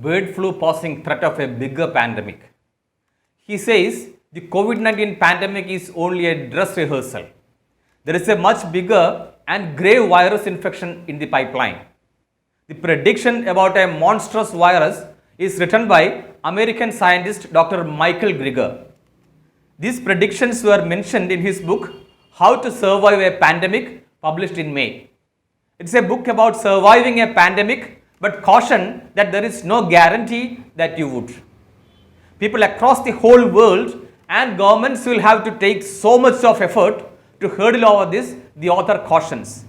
bird flu posing threat of a bigger pandemic. He says the COVID-19 pandemic is only a dress rehearsal. There is a much bigger and grave virus infection in the pipeline. The prediction about a monstrous virus is written by American scientist Dr. Michael Greger. These predictions were mentioned in his book, How to Survive a Pandemic, published in May. It's a book about surviving a pandemic, but caution that there is no guarantee that you would. People across the whole world and governments will have to take so much of effort to hurdle over this, the author cautions.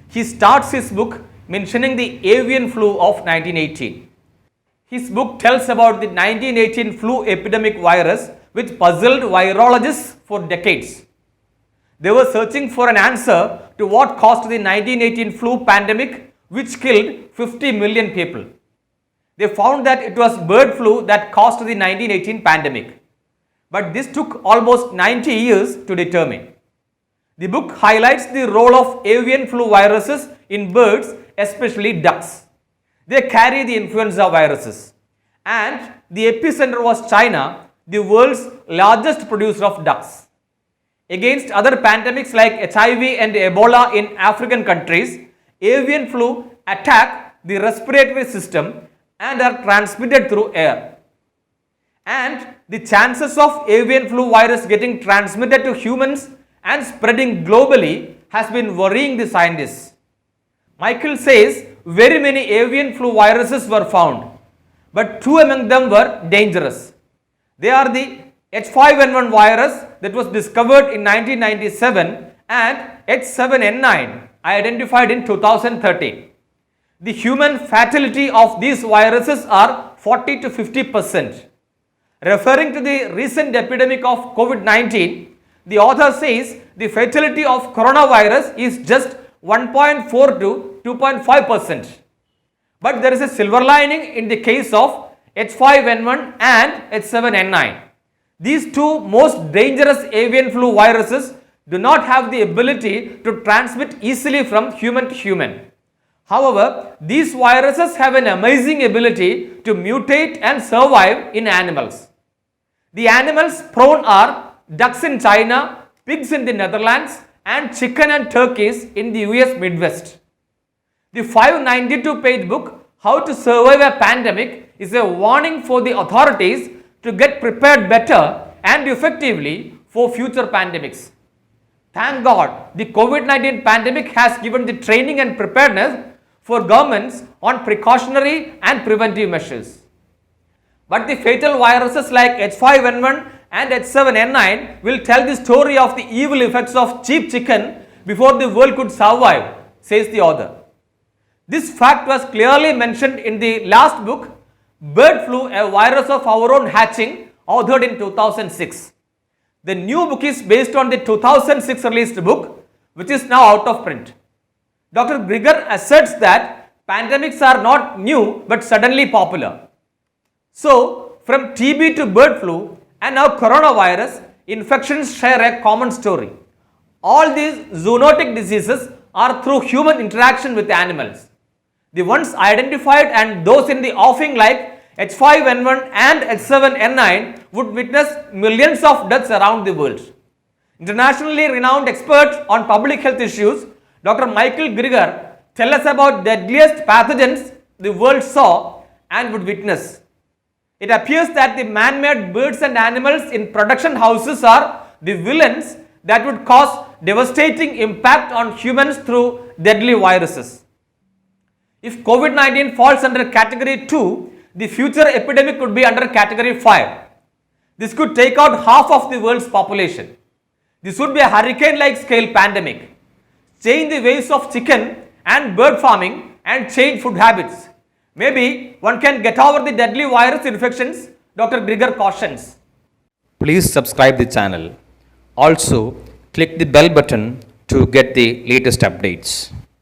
He starts his book mentioning the avian flu of 1918. His book tells about the 1918 flu epidemic virus which puzzled virologists for decades. They were searching for an answer to what caused the 1918 flu pandemic which killed 50 million people. They found that it was bird flu that caused the 1918 pandemic. But this took almost 90 years to determine. The book highlights the role of avian flu viruses in birds, especially ducks. They carry the influenza viruses. And the epicenter was China, the world's largest producer of ducks. Against other pandemics like HIV and Ebola in African countries, avian flu attack the respiratory system and are transmitted through air. And the chances of avian flu virus getting transmitted to humans and spreading globally has been worrying the scientists. Michael says very many avian flu viruses were found, but two among them were dangerous. They are the H5N1 virus that was discovered in 1997 and H7N9 identified in 2013. The human fatality of these viruses are 40 to 50%. Referring to the recent epidemic of COVID-19, the author says the fatality of coronavirus is just 1.4 to 2.5%. But there is a silver lining in the case of H5N1 and H7N9. These two most dangerous avian flu viruses do not have the ability to transmit easily from human to human. However, these viruses have an amazing ability to mutate and survive in animals. The animals prone are ducks in China, pigs in the Netherlands, and chicken and turkeys in the US Midwest. The 592-page book, How to Survive a Pandemic, is a warning for the authorities to get prepared better and effectively for future pandemics. Thank God, the COVID-19 pandemic has given the training and preparedness for governments on precautionary and preventive measures. But the fatal viruses like H5N1 and H7N9 will tell the story of the evil effects of cheap chicken before the world could survive, says the author. This fact was clearly mentioned in the last book, Bird Flu, a virus of our own hatching, authored in 2006. The new book is based on the 2006 released book, which is now out of print. Dr. Greger asserts that pandemics are not new but suddenly popular. So, from TB to bird flu and now coronavirus, infections share a common story. All these zoonotic diseases are through human interaction with animals. The ones identified and those in the offing like H5N1 and H7N9 would witness millions of deaths around the world. Internationally renowned expert on public health issues, Dr. Michael Greger tells us about deadliest pathogens the world saw and would witness. It appears that the man-made birds and animals in production houses are the villains that would cause devastating impact on humans through deadly viruses. If COVID-19 falls under category 2, the future epidemic could be under category 5. This could take out half of the world's population. This would be a hurricane-like scale pandemic. Change the ways of chicken and bird farming and change food habits. Maybe one can get over the deadly virus infections, Dr. Greger cautions. Please subscribe the channel. Also, click the bell button to get the latest updates.